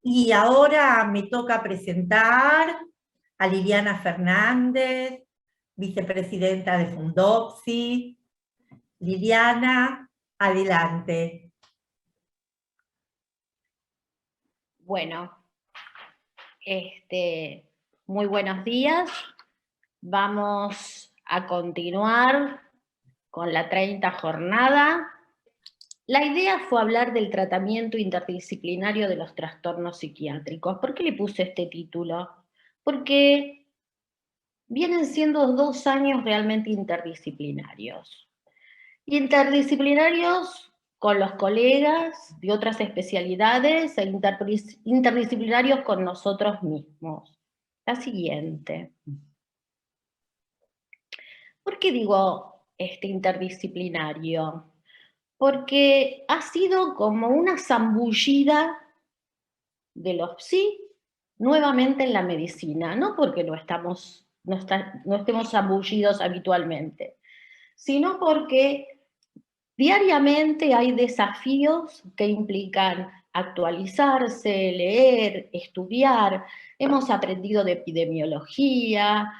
Y ahora me toca presentar a Liliana Fernández, vicepresidenta de Fundopsi. Liliana, adelante. Bueno, muy buenos días. Vamos a continuar con la 30 jornada. La idea fue hablar del tratamiento interdisciplinario de los trastornos psiquiátricos. ¿Por qué le puse este título? Porque vienen siendo 2 años realmente interdisciplinarios. Interdisciplinarios con los colegas de otras especialidades e interdisciplinarios con nosotros mismos. La siguiente. ¿Por qué digo interdisciplinario? Porque ha sido como una zambullida de los psi nuevamente en la medicina, no porque no estemos zambullidos habitualmente, sino porque diariamente hay desafíos que implican actualizarse, leer, estudiar. Hemos aprendido de epidemiología,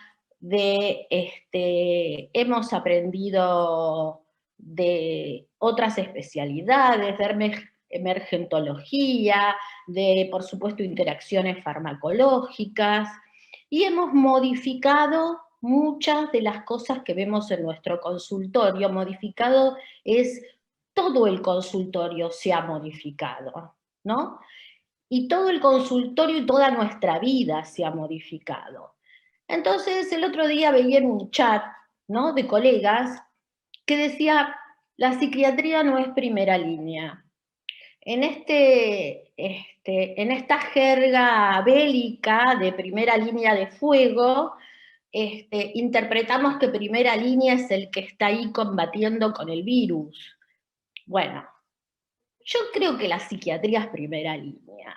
hemos aprendido de otras especialidades, de emergentología, de, por supuesto, interacciones farmacológicas, y hemos modificado muchas de las cosas que vemos en nuestro consultorio. Modificado es todo el consultorio se ha modificado, ¿no? Y todo el consultorio y toda nuestra vida se ha modificado. Entonces, el otro día veía en un chat, ¿no?, de colegas que decía, la psiquiatría no es primera línea. En esta jerga bélica de primera línea de fuego, interpretamos que primera línea es el que está ahí combatiendo con el virus. Bueno, yo creo que la psiquiatría es primera línea.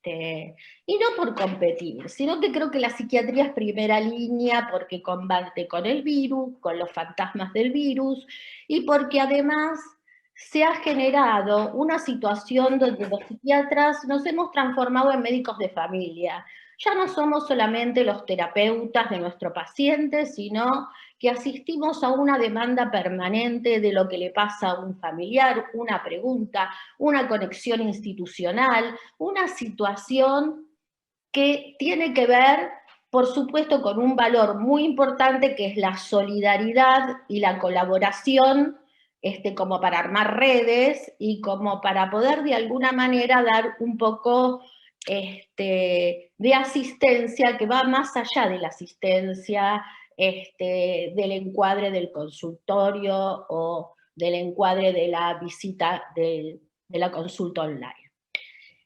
Y no por competir, sino que creo que la psiquiatría es primera línea porque combate con el virus, con los fantasmas del virus, y porque además se ha generado una situación donde los psiquiatras nos hemos transformado en médicos de familia. Ya no somos solamente los terapeutas de nuestro paciente, sino que asistimos a una demanda permanente de lo que le pasa a un familiar, una pregunta, una conexión institucional, una situación que tiene que ver, por supuesto, con un valor muy importante que es la solidaridad y la colaboración, como para armar redes y como para poder de alguna manera dar un poco de asistencia que va más allá de la asistencia del encuadre del consultorio o del encuadre de la visita de la consulta online.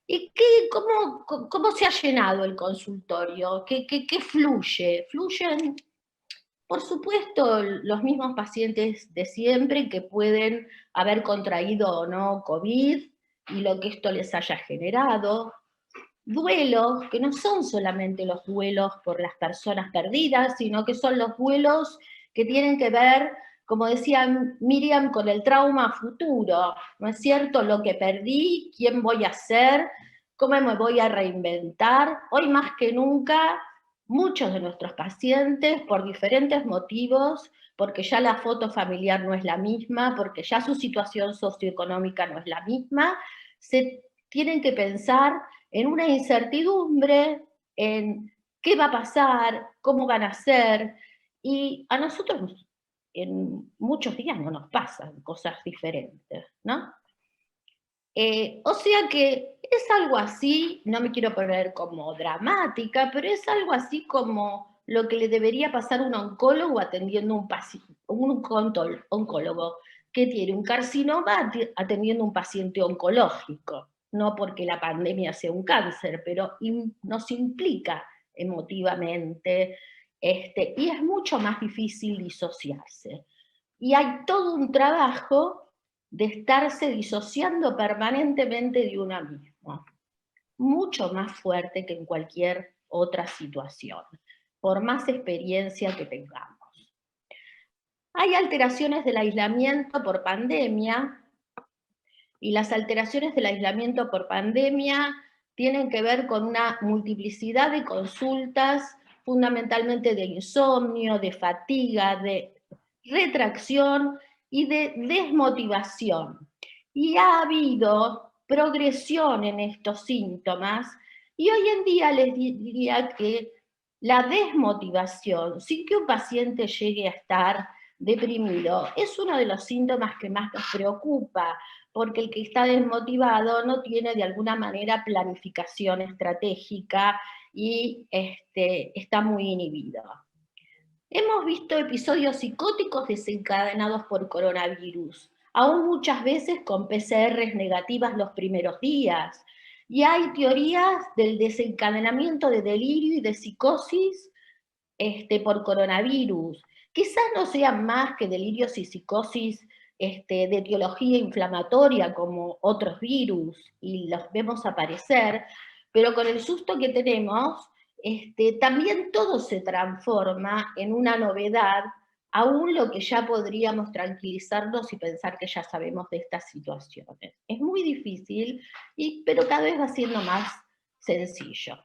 ¿Y cómo se ha llenado el consultorio? ¿Qué fluye? Fluyen, por supuesto, los mismos pacientes de siempre que pueden haber contraído o no COVID y lo que esto les haya generado. Duelos, que no son solamente los duelos por las personas perdidas, sino que son los duelos que tienen que ver, como decía Miriam, con el trauma futuro, ¿no es cierto? Lo que perdí, quién voy a ser, cómo me voy a reinventar. Hoy más que nunca, muchos de nuestros pacientes, por diferentes motivos, porque ya la foto familiar no es la misma, porque ya su situación socioeconómica no es la misma, se tienen que pensar en una incertidumbre, en qué va a pasar, cómo van a ser, y a nosotros en muchos días no nos pasan cosas diferentes, ¿no? O sea que es algo así, no me quiero poner como dramática, pero es algo así como lo que le debería pasar a un oncólogo atendiendo un oncólogo que tiene un carcinoma atendiendo un paciente oncológico. No porque la pandemia sea un cáncer, pero nos implica emotivamente, y es mucho más difícil disociarse. Y hay todo un trabajo de estarse disociando permanentemente de una misma, mucho más fuerte que en cualquier otra situación, por más experiencia que tengamos. Hay alteraciones del aislamiento por pandemia, y las alteraciones del aislamiento por pandemia tienen que ver con una multiplicidad de consultas, fundamentalmente de insomnio, de fatiga, de retracción y de desmotivación. Y ha habido progresión en estos síntomas, y hoy en día les diría que la desmotivación, sin que un paciente llegue a estar deprimido, es uno de los síntomas que más nos preocupa, porque el que está desmotivado no tiene de alguna manera planificación estratégica y está muy inhibido. Hemos visto episodios psicóticos desencadenados por coronavirus, aún muchas veces con PCRs negativas los primeros días, y hay teorías del desencadenamiento de delirio y de psicosis por coronavirus. Quizás no sean más que delirios y psicosis de etiología inflamatoria como otros virus, y los vemos aparecer, pero con el susto que tenemos, también todo se transforma en una novedad, aún lo que ya podríamos tranquilizarnos y pensar que ya sabemos de estas situaciones. Es muy difícil, pero cada vez va siendo más sencillo.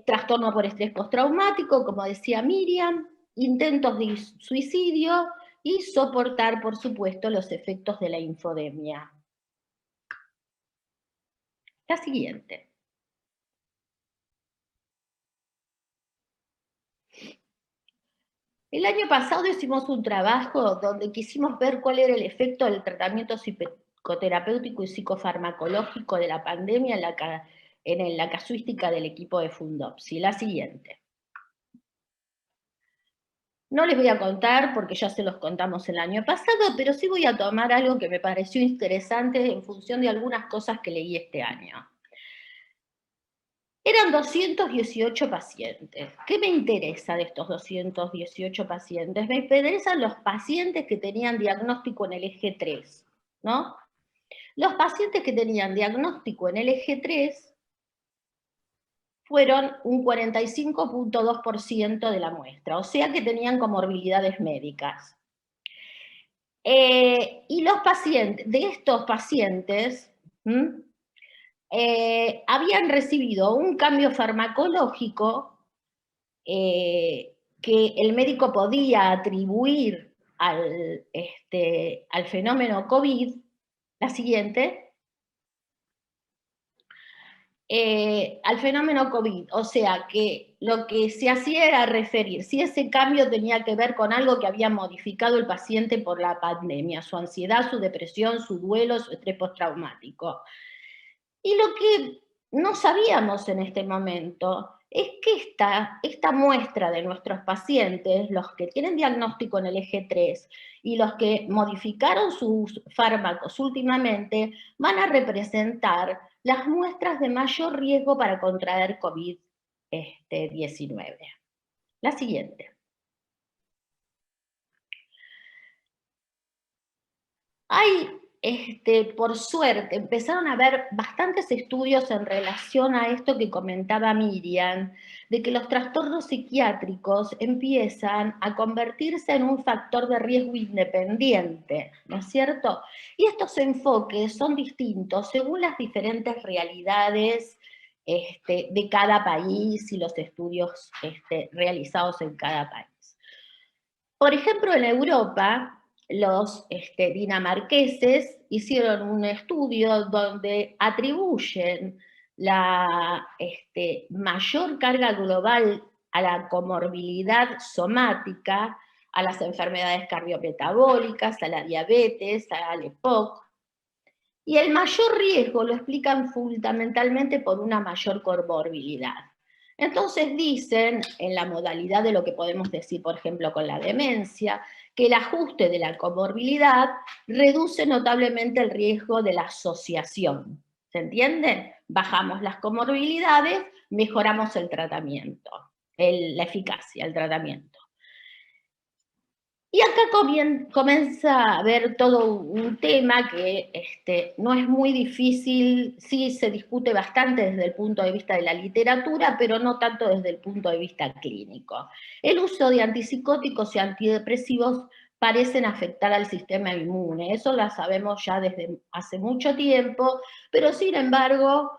Trastorno por estrés postraumático, como decía Miriam, intentos de suicidio y soportar, por supuesto, los efectos de la infodemia. La siguiente. El año pasado hicimos un trabajo donde quisimos ver cuál era el efecto del tratamiento psicoterapéutico y psicofarmacológico de la pandemia en la casuística del equipo de Fundopsi. La siguiente. No les voy a contar porque ya se los contamos el año pasado, pero sí voy a tomar algo que me pareció interesante en función de algunas cosas que leí este año. Eran 218 pacientes. ¿Qué me interesa de estos 218 pacientes? Me interesan los pacientes que tenían diagnóstico en el eje 3, ¿no? Los pacientes que tenían diagnóstico en el eje 3 fueron un 45.2% de la muestra, o sea que tenían comorbilidades médicas. Y los pacientes, de estos pacientes, habían recibido un cambio farmacológico que el médico podía atribuir al fenómeno COVID. La siguiente. Al fenómeno COVID, o sea que lo que se hacía era referir si ese cambio tenía que ver con algo que había modificado el paciente por la pandemia, su ansiedad, su depresión, su duelo, su estrés postraumático. Y lo que no sabíamos en este momento es que esta muestra de nuestros pacientes, los que tienen diagnóstico en el eje 3 y los que modificaron sus fármacos últimamente, van a representar las muestras de mayor riesgo para contraer COVID-19. La siguiente. Hay, por suerte, empezaron a haber bastantes estudios en relación a esto que comentaba Miriam, de que los trastornos psiquiátricos empiezan a convertirse en un factor de riesgo independiente, ¿no es cierto? Y estos enfoques son distintos según las diferentes realidades de cada país y los estudios realizados en cada país. Por ejemplo, en Europa, los dinamarqueses hicieron un estudio donde atribuyen la mayor carga global a la comorbilidad somática, a las enfermedades cardiometabólicas, a la diabetes, al EPOC, y el mayor riesgo lo explican fundamentalmente por una mayor comorbilidad. Entonces dicen, en la modalidad de lo que podemos decir, por ejemplo, con la demencia, que el ajuste de la comorbilidad reduce notablemente el riesgo de la asociación. ¿Se entiende? Bajamos las comorbilidades, mejoramos el tratamiento, la eficacia del tratamiento. Y acá comienza a haber todo un tema que no es muy difícil, sí se discute bastante desde el punto de vista de la literatura, pero no tanto desde el punto de vista clínico. El uso de antipsicóticos y antidepresivos parecen afectar al sistema inmune. Eso lo sabemos ya desde hace mucho tiempo, pero sin embargo,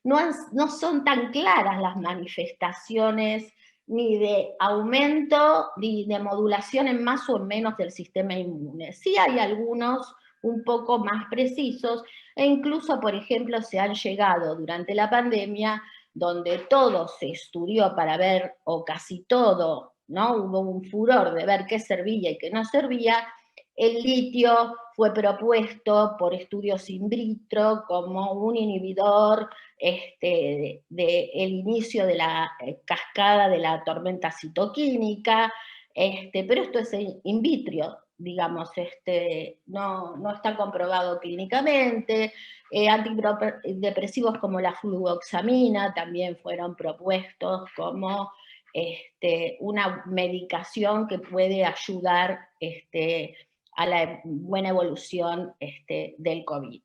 no son tan claras las manifestaciones ni de aumento ni de modulación en más o menos del sistema inmune. Sí hay algunos un poco más precisos, e incluso, por ejemplo, se han llegado durante la pandemia, donde todo se estudió para ver, o casi todo, ¿no? Hubo un furor de ver qué servía y qué no servía. El litio fue propuesto por estudios in vitro como un inhibidor del inicio de la cascada de la tormenta citoquímica, pero esto es in vitro, digamos, no está comprobado clínicamente. Antidepresivos como la fluoxamina también fueron propuestos como una medicación que puede ayudar a la buena evolución del COVID.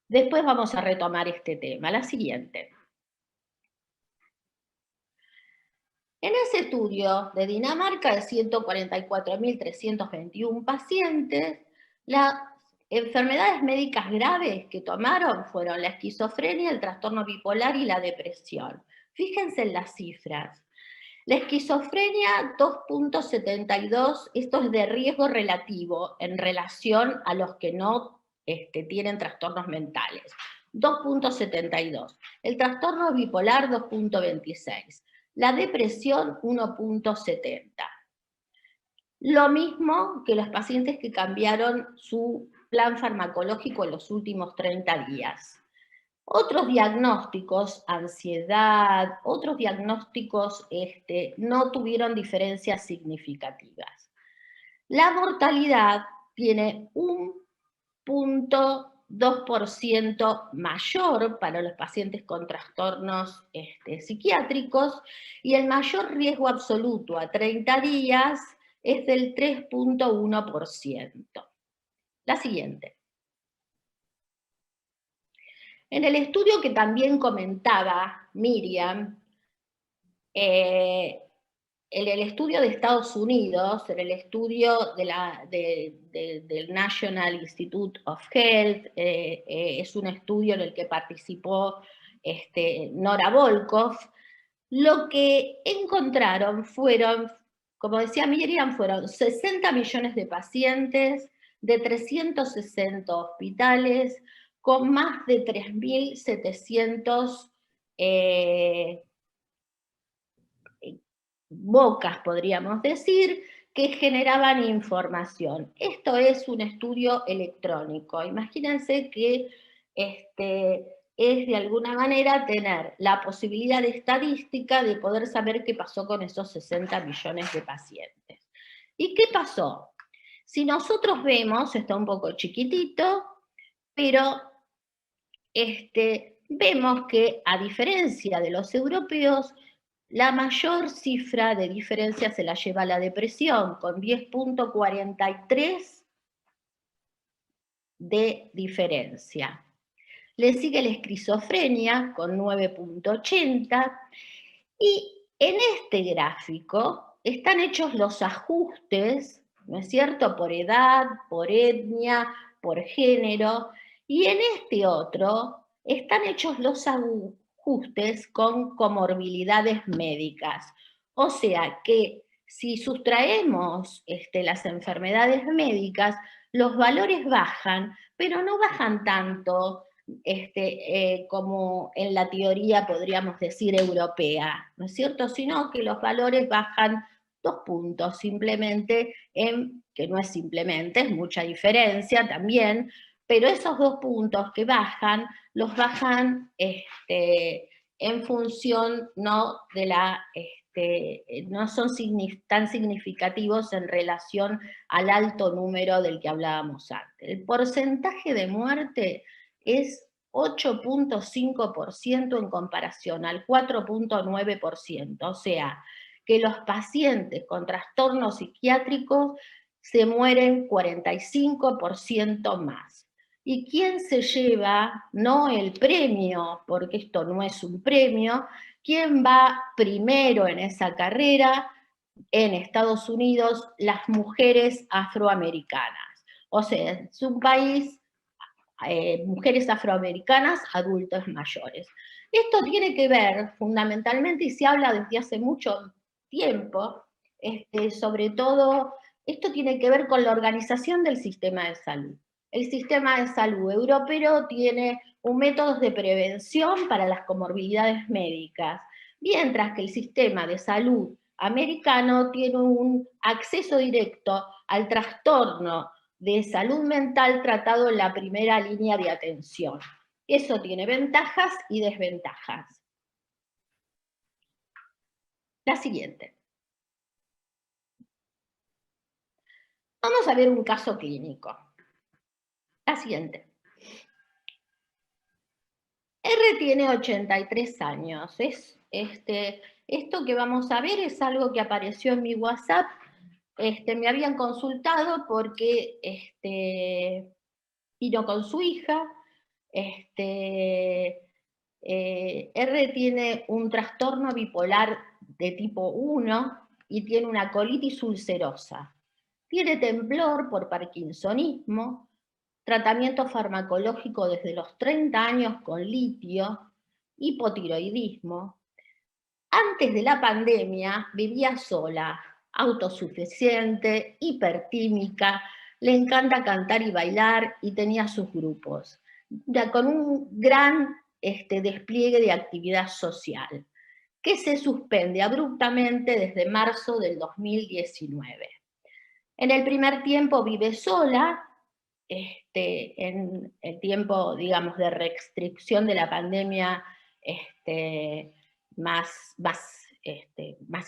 Después vamos a retomar este tema. La siguiente. En ese estudio de Dinamarca de 144.321 pacientes, las enfermedades médicas graves que tomaron fueron la esquizofrenia, el trastorno bipolar y la depresión. Fíjense en las cifras. La esquizofrenia 2.72, esto es de riesgo relativo en relación a los que no tienen trastornos mentales. 2.72. El trastorno bipolar 2.26. La depresión 1.70. Lo mismo que los pacientes que cambiaron su plan farmacológico en los últimos 30 días. Otros diagnósticos, ansiedad, otros diagnósticos no tuvieron diferencias significativas. La mortalidad tiene 1.2% mayor para los pacientes con trastornos psiquiátricos, y el mayor riesgo absoluto a 30 días es del 3.1%. La siguiente. En el estudio que también comentaba Miriam, en el estudio de Estados Unidos, en el estudio del National Institute of Health, es un estudio en el que participó Nora Volkow, lo que encontraron fueron, como decía Miriam, fueron 60 millones de pacientes de 360 hospitales, con más de 3.700 bocas, podríamos decir, que generaban información. Esto es un estudio electrónico. Imagínense que es de alguna manera tener la posibilidad de estadística de poder saber qué pasó con esos 60 millones de pacientes. ¿Y qué pasó? Si nosotros vemos, está un poco chiquitito, pero vemos que, a diferencia de los europeos, la mayor cifra de diferencia se la lleva la depresión, con 10.43 de diferencia. Le sigue la esquizofrenia, con 9.80, y en este gráfico están hechos los ajustes, ¿no es cierto?, por edad, por etnia, por género, y en este otro están hechos los ajustes con comorbilidades médicas. O sea que si sustraemos las enfermedades médicas, los valores bajan, pero no bajan tanto como en la teoría podríamos decir europea, ¿no es cierto? Sino que los valores bajan 2 puntos simplemente, que no es simplemente, es mucha diferencia también, pero esos 2 puntos que bajan, los bajan en función no de no son tan significativos en relación al alto número del que hablábamos antes. El porcentaje de muerte es 8.5% en comparación al 4.9%, o sea, que los pacientes con trastornos psiquiátricos se mueren 45% más. ¿Y quién se lleva, no el premio, porque esto no es un premio, quién va primero en esa carrera? en Estados Unidos las mujeres afroamericanas. O sea, es un país, mujeres afroamericanas, adultos mayores. Esto tiene que ver fundamentalmente, y se habla desde hace mucho tiempo, sobre todo, esto tiene que ver con la organización del sistema de salud. El sistema de salud europeo tiene métodos de prevención para las comorbilidades médicas, mientras que el sistema de salud americano tiene un acceso directo al trastorno de salud mental tratado en la primera línea de atención. Eso tiene ventajas y desventajas. La siguiente. Vamos a ver un caso clínico. La siguiente. R tiene 83 años. Esto que vamos a ver es algo que apareció en mi WhatsApp. Me habían consultado porque vino con su hija. R tiene un trastorno bipolar de tipo 1 y tiene una colitis ulcerosa. Tiene temblor por parkinsonismo, tratamiento farmacológico desde los 30 años con litio, hipotiroidismo. Antes de la pandemia vivía sola, autosuficiente, hipertímica, le encanta cantar y bailar y tenía sus grupos, con un gran despliegue de actividad social, que se suspende abruptamente desde marzo del 2019. En el primer tiempo vive sola, en el tiempo, digamos, de restricción de la pandemia más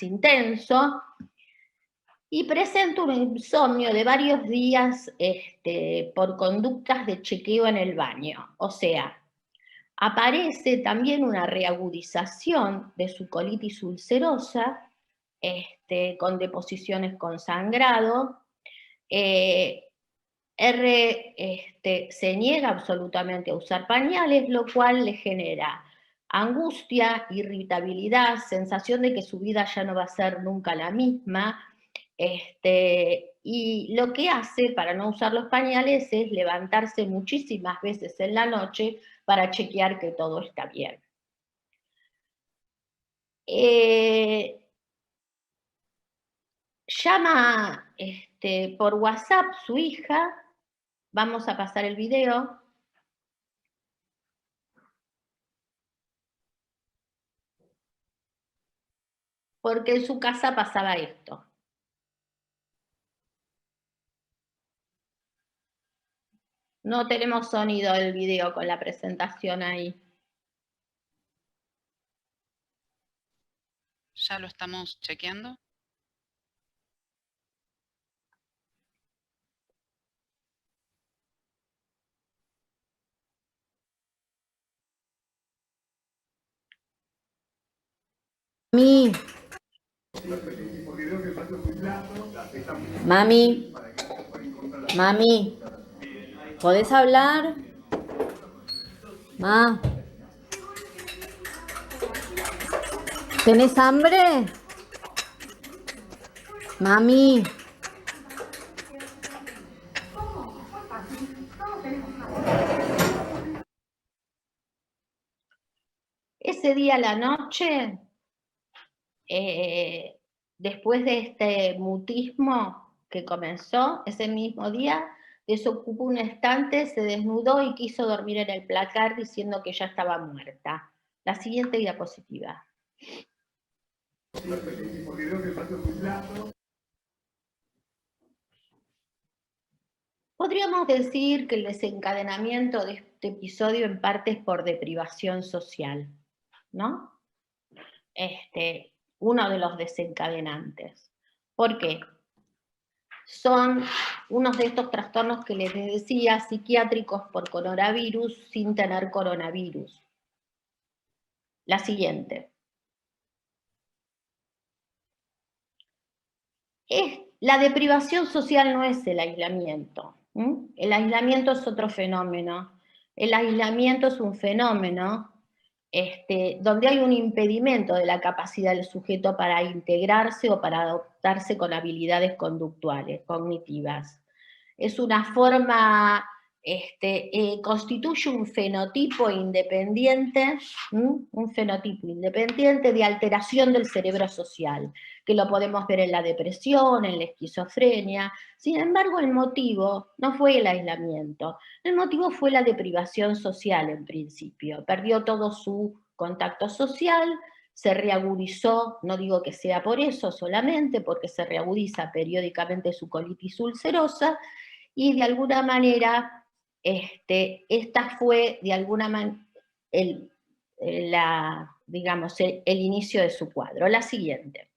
intenso, y presenta un insomnio de varios días por conductas de chequeo en el baño. O sea, aparece también una reagudización de su colitis ulcerosa, con deposiciones con sangrado. Se niega absolutamente a usar pañales, lo cual le genera angustia, irritabilidad, sensación de que su vida ya no va a ser nunca la misma. Y lo que hace para no usar los pañales es levantarse muchísimas veces en la noche para chequear que todo está bien. Llama por WhatsApp su hija. Vamos a pasar el video. Porque en su casa pasaba esto. No tenemos sonido del video con la presentación ahí. Ya lo estamos chequeando. Mami, mami, ¿podés hablar? Ma, ¿tenés hambre? Mami. Ese día a la noche, después de este mutismo que comenzó, ese mismo día, desocupó un estante, se desnudó y quiso dormir en el placar diciendo que ya estaba muerta. La siguiente diapositiva. Podríamos decir que el desencadenamiento de este episodio en parte es por deprivación social, ¿no? Uno de los desencadenantes. ¿Por qué? Son unos de estos trastornos que les decía, psiquiátricos por coronavirus sin tener coronavirus. La siguiente. La deprivación social no es el aislamiento. El aislamiento es otro fenómeno. El aislamiento es un fenómeno donde hay un impedimento de la capacidad del sujeto para integrarse o para adoptarse con habilidades conductuales, cognitivas. Es una forma, constituye un fenotipo independiente, de alteración del cerebro social, que lo podemos ver en la depresión, en la esquizofrenia. Sin embargo, el motivo no fue el aislamiento, el motivo fue la deprivación social en principio. Perdió todo su contacto social, se reagudizó, no digo que sea por eso solamente, porque se reagudiza periódicamente su colitis ulcerosa, y de alguna manera, esta fue de alguna manera el inicio de su cuadro. La siguiente.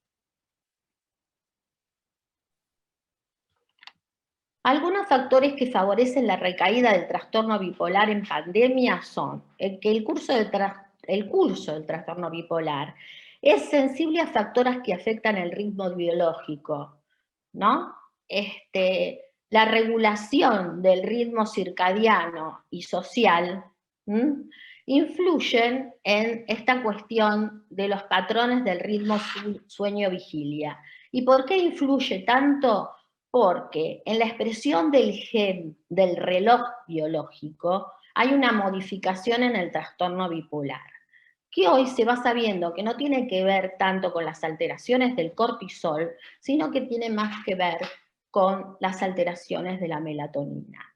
Algunos factores que favorecen la recaída del trastorno bipolar en pandemia son que el curso del trastorno bipolar es sensible a factores que afectan el ritmo biológico, ¿no? La regulación del ritmo circadiano y social influyen en esta cuestión de los patrones del ritmo sueño-vigilia. ¿Y por qué influye tanto? Porque en la expresión del gen del reloj biológico hay una modificación en el trastorno bipolar, que hoy se va sabiendo que no tiene que ver tanto con las alteraciones del cortisol, sino que tiene más que ver con las alteraciones de la melatonina.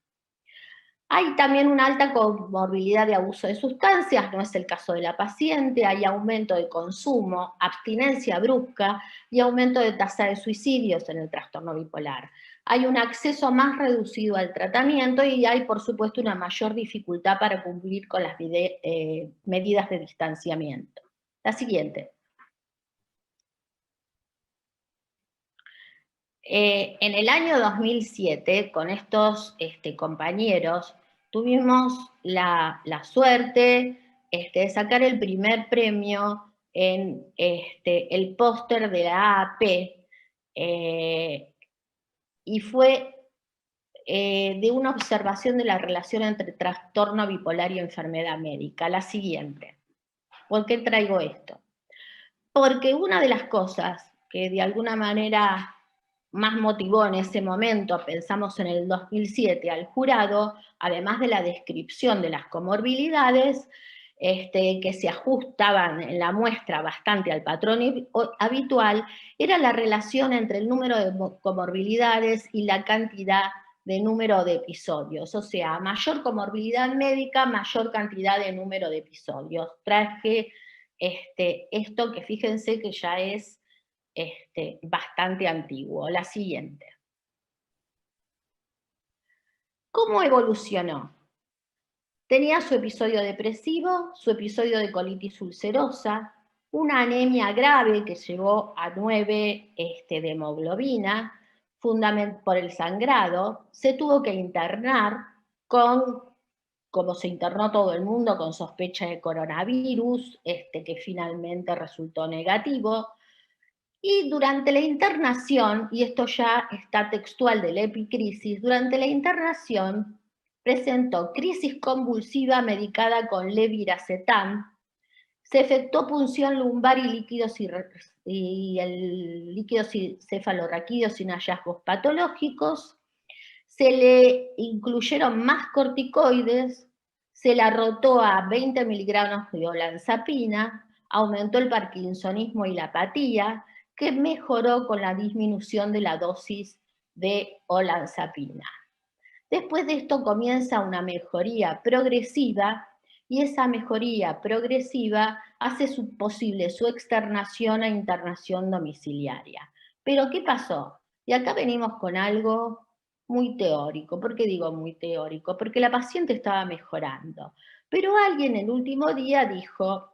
Hay también una alta comorbilidad de abuso de sustancias, no es el caso de la paciente, hay aumento de consumo, abstinencia brusca y aumento de tasa de suicidios en el trastorno bipolar. Hay un acceso más reducido al tratamiento y hay, por supuesto, una mayor dificultad para cumplir con las medidas de distanciamiento. La siguiente. En el año 2007, con estos compañeros, tuvimos la suerte de sacar el primer premio en el póster de la AAP, y fue de una observación de la relación entre trastorno bipolar y enfermedad médica. La siguiente. ¿Por qué traigo esto? Porque una de las cosas que de alguna manera más motivó en ese momento, pensamos en el 2007, al jurado, además de la descripción de las comorbilidades, que se ajustaban en la muestra bastante al patrón habitual, era la relación entre el número de comorbilidades y la cantidad de número de episodios. O sea, mayor comorbilidad médica, mayor cantidad de número de episodios. Traje esto que fíjense que ya es bastante antiguo. La siguiente. ¿Cómo evolucionó? Tenía su episodio depresivo, su episodio de colitis ulcerosa, una anemia grave que llegó a 9 de hemoglobina, por el sangrado, se tuvo que internar como se internó todo el mundo, con sospecha de coronavirus, que finalmente resultó negativo. Y durante la internación, y esto ya está textual de la epicrisis, durante la internación presentó crisis convulsiva medicada con leviracetán, se efectuó punción lumbar y el líquido cefalorraquídeo sin hallazgos patológicos, se le incluyeron más corticoides, se la rotó a 20 miligramos de olanzapina, aumentó el parkinsonismo y la apatía, que mejoró con la disminución de la dosis de olanzapina. Después de esto comienza una mejoría progresiva y esa mejoría progresiva hace posible su externación a internación domiciliaria. Pero ¿qué pasó? Y acá venimos con algo muy teórico. ¿Por qué digo muy teórico? Porque la paciente estaba mejorando. Pero alguien el último día dijo,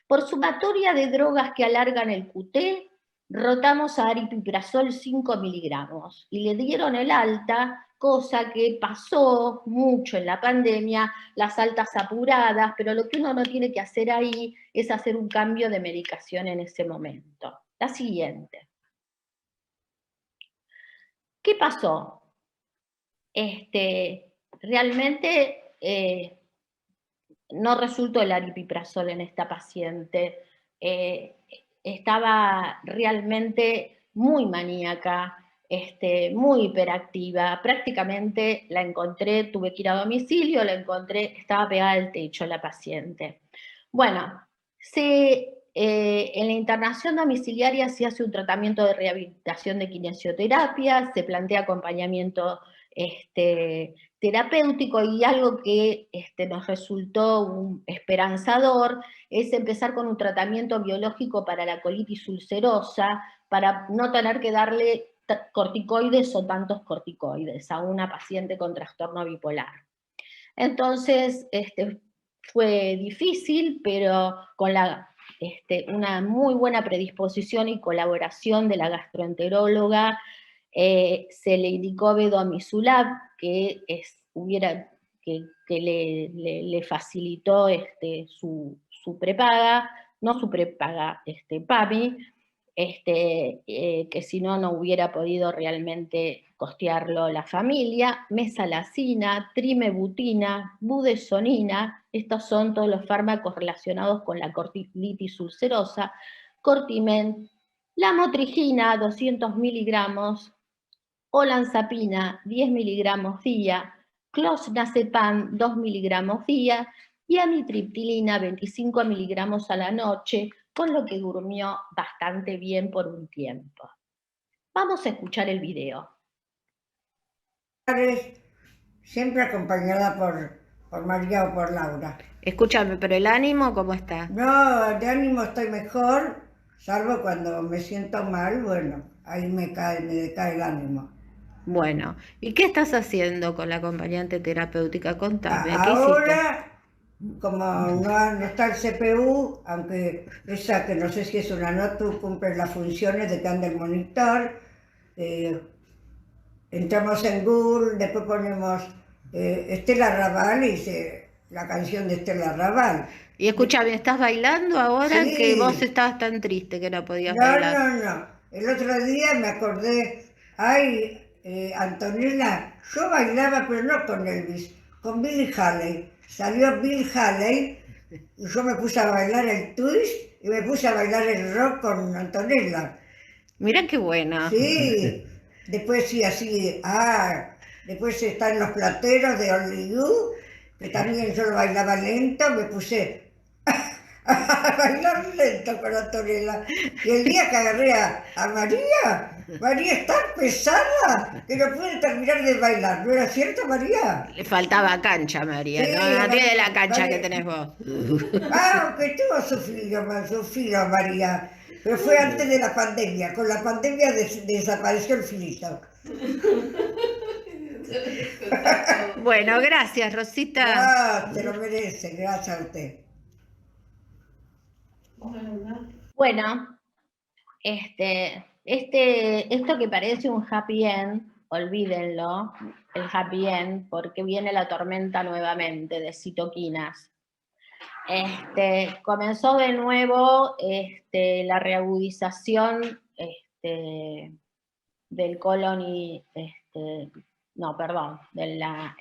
por sumatoria de drogas que alargan el QT, rotamos a aripiprazol 5 miligramos y le dieron el alta, cosa que pasó mucho en la pandemia, las altas apuradas, pero lo que uno no tiene que hacer ahí es hacer un cambio de medicación en ese momento. La siguiente. ¿Qué pasó? Realmente no resultó el aripiprazol en esta paciente. Estaba realmente muy maníaca, muy hiperactiva. Prácticamente la encontré, tuve que ir a domicilio, la encontré, estaba pegada al techo la paciente. Bueno, en la internación domiciliaria se hace un tratamiento de rehabilitación de kinesioterapia, se plantea acompañamiento terapéutico, y algo que nos resultó esperanzador es empezar con un tratamiento biológico para la colitis ulcerosa, para no tener que darle corticoides o tantos corticoides a una paciente con trastorno bipolar. Entonces, fue difícil, pero con una muy buena predisposición y colaboración de la gastroenteróloga, se le indicó Vedomizumab, que le facilitó su prepaga, no su prepaga, PAMI, que si no, no hubiera podido realmente costearlo la familia. Mesalazina, trimebutina, budesonina, estos son todos los fármacos relacionados con la colitis ulcerosa. Cortimen, lamotrigina, 200 miligramos, olanzapina, 10 miligramos día, clonazepam, 2 miligramos día, y amitriptilina, 25 miligramos a la noche, con lo que durmió bastante bien por un tiempo. Vamos a escuchar el video. Siempre acompañada por María o por Laura. Escúchame, pero el ánimo, ¿cómo está? No, de ánimo estoy mejor, salvo cuando me siento mal, bueno, ahí me decae el ánimo. Bueno, ¿y qué estás haciendo con la acompañante terapéutica? Contame, ¿qué Ahora, como no está el CPU, aunque esa que no sé si es una notebook, cumple las funciones de que anda el monitor, entramos en Google, después ponemos Estela Raval y la canción de Estela Raval. Y escúchame, ¿estás bailando ahora? Sí. Que vos estabas tan triste que no podías bailar. No. El otro día me acordé, ay, Antonella, yo bailaba, pero no con Elvis, con Bill Haley. Salió Bill Haley y yo me puse a bailar el twist y me puse a bailar el rock con Antonella. Mirá qué buena. Sí, después sí, así, después están los plateros de Only You, que también yo lo bailaba lento, me puse a bailar lento con Antonella. Y el día que agarré a María es tan pesada que no pude terminar de bailar. ¿No era cierto, María? Le faltaba cancha, María, Sí, ¿no? No tiene la cancha María. que tenés vos. Aunque tuvo su filo, María. Pero fue antes de la pandemia. Con la pandemia desapareció el filito. Bueno, gracias, Rosita. Te lo merece, gracias a usted. Bueno, esto que parece un happy end, olvídenlo, el happy end, porque viene la tormenta nuevamente de citoquinas. Comenzó de nuevo la reagudización del colon y, de la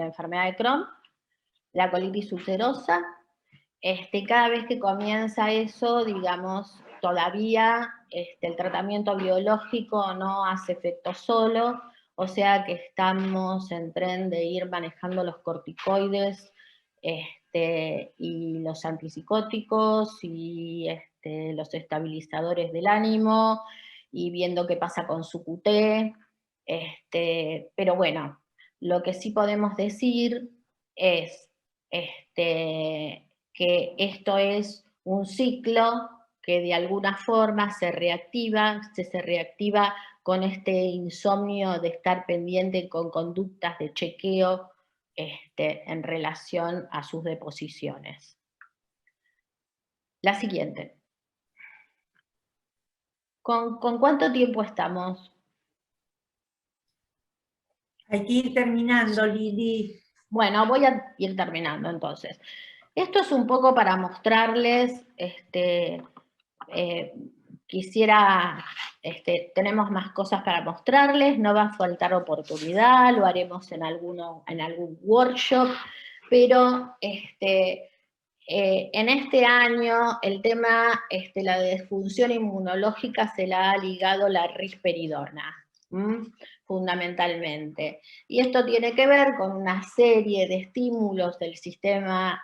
enfermedad de Crohn, la colitis ulcerosa. Cada vez que comienza eso, digamos, todavía el tratamiento biológico no hace efecto solo, o sea que estamos en tren de ir manejando los corticoides y los antipsicóticos y los estabilizadores del ánimo, y viendo qué pasa con su QT. Pero bueno, lo que sí podemos decir es que esto es un ciclo que de alguna forma se reactiva con este insomnio de estar pendiente con conductas de chequeo en relación a sus deposiciones. La siguiente. ¿Con cuánto tiempo estamos? Hay que ir terminando, Lili. Bueno, voy a ir terminando entonces. Esto es un poco para mostrarles, tenemos más cosas para mostrarles, no va a faltar oportunidad, lo haremos en algún workshop, pero en este año el tema, la disfunción inmunológica se la ha ligado la risperidona, fundamentalmente. Y esto tiene que ver con una serie de estímulos del sistema,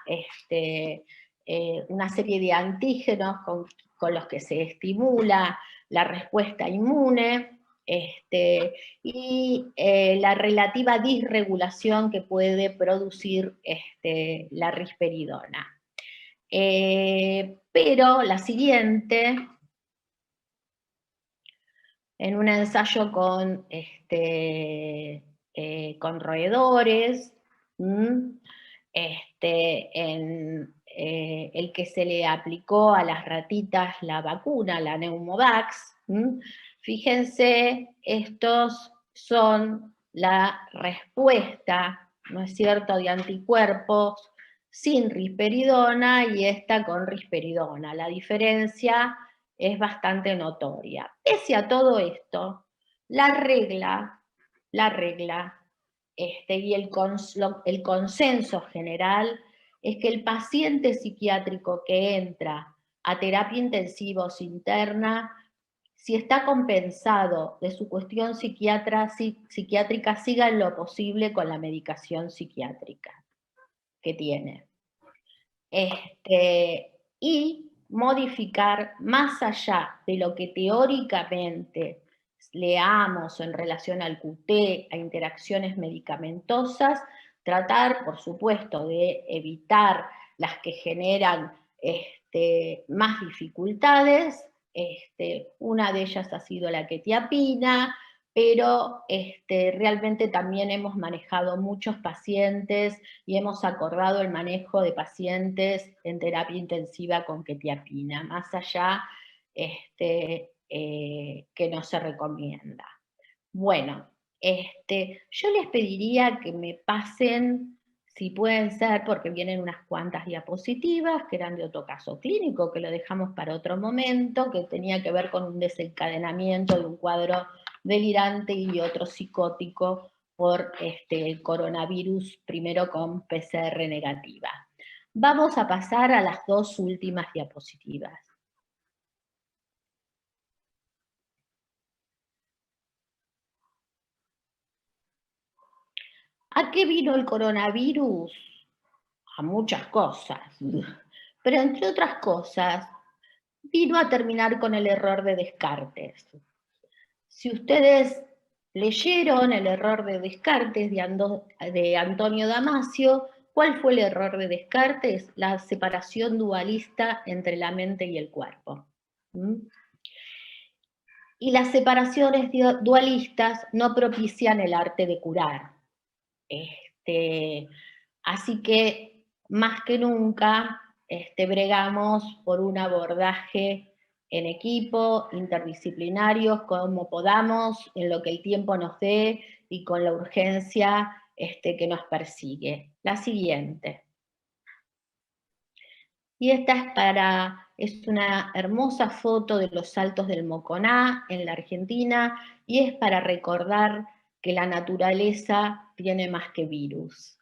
una serie de antígenos con los que se estimula la respuesta inmune, y la relativa disregulación que puede producir la risperidona. Pero la siguiente, en un ensayo con roedores, el que se le aplicó a las ratitas la vacuna, la Pneumovax, fíjense, estos son la respuesta, ¿no es cierto?, de anticuerpos sin risperidona y esta con risperidona. La diferencia es bastante notoria. Pese a todo esto, la regla y el consenso general es que el paciente psiquiátrico que entra a terapia intensiva o interna, si está compensado de su cuestión psiquiátrica, siga en lo posible con la medicación psiquiátrica que tiene. Y modificar más allá de lo que teóricamente leamos en relación al QT, a interacciones medicamentosas, tratar, por supuesto, de evitar las que generan más dificultades. Una de ellas ha sido la quetiapina, pero realmente también hemos manejado muchos pacientes y hemos acordado el manejo de pacientes en terapia intensiva con quetiapina, más allá que no se recomienda. Bueno, yo les pediría que me pasen, si pueden ser, porque vienen unas cuantas diapositivas que eran de otro caso clínico, que lo dejamos para otro momento, que tenía que ver con un desencadenamiento de un cuadro delirante y otro psicótico por el coronavirus, primero con PCR negativa. Vamos a pasar a las dos últimas diapositivas. ¿A qué vino el coronavirus? A muchas cosas, pero entre otras cosas, vino a terminar con el error de Descartes. Si ustedes leyeron el error de Descartes de Antonio Damasio, ¿cuál fue el error de Descartes? La separación dualista entre la mente y el cuerpo. Y las separaciones dualistas no propician el arte de curar. Así que, más que nunca, bregamos por un abordaje en equipo, interdisciplinarios, como podamos, en lo que el tiempo nos dé y con la urgencia que nos persigue. La siguiente. Y esta es una hermosa foto de los Saltos del Moconá en la Argentina, y es para recordar que la naturaleza tiene más que virus.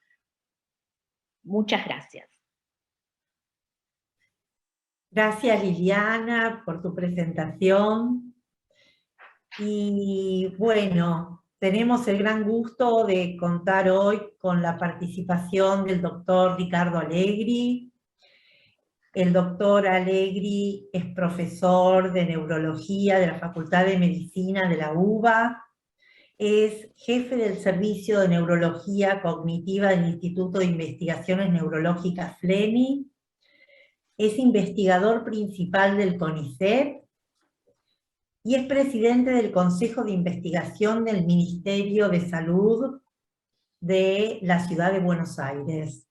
Muchas gracias. Gracias, Liliana, por tu presentación. Y bueno, tenemos el gran gusto de contar hoy con la participación del doctor Ricardo Allegri. El doctor Allegri es profesor de neurología de la Facultad de Medicina de la UBA, es jefe del Servicio de Neurología Cognitiva del Instituto de Investigaciones Neurológicas FLENI, es investigador principal del CONICET y es presidente del Consejo de Investigación del Ministerio de Salud de la Ciudad de Buenos Aires.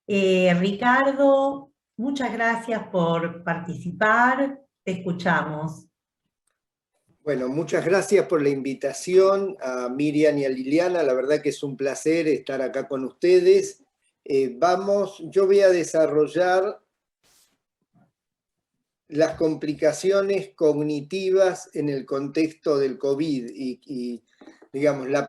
Ricardo, muchas gracias por participar, te escuchamos. Bueno, muchas gracias por la invitación a Miriam y a Liliana, la verdad que es un placer estar acá con ustedes. Yo voy a desarrollar las complicaciones cognitivas en el contexto del COVID y digamos, la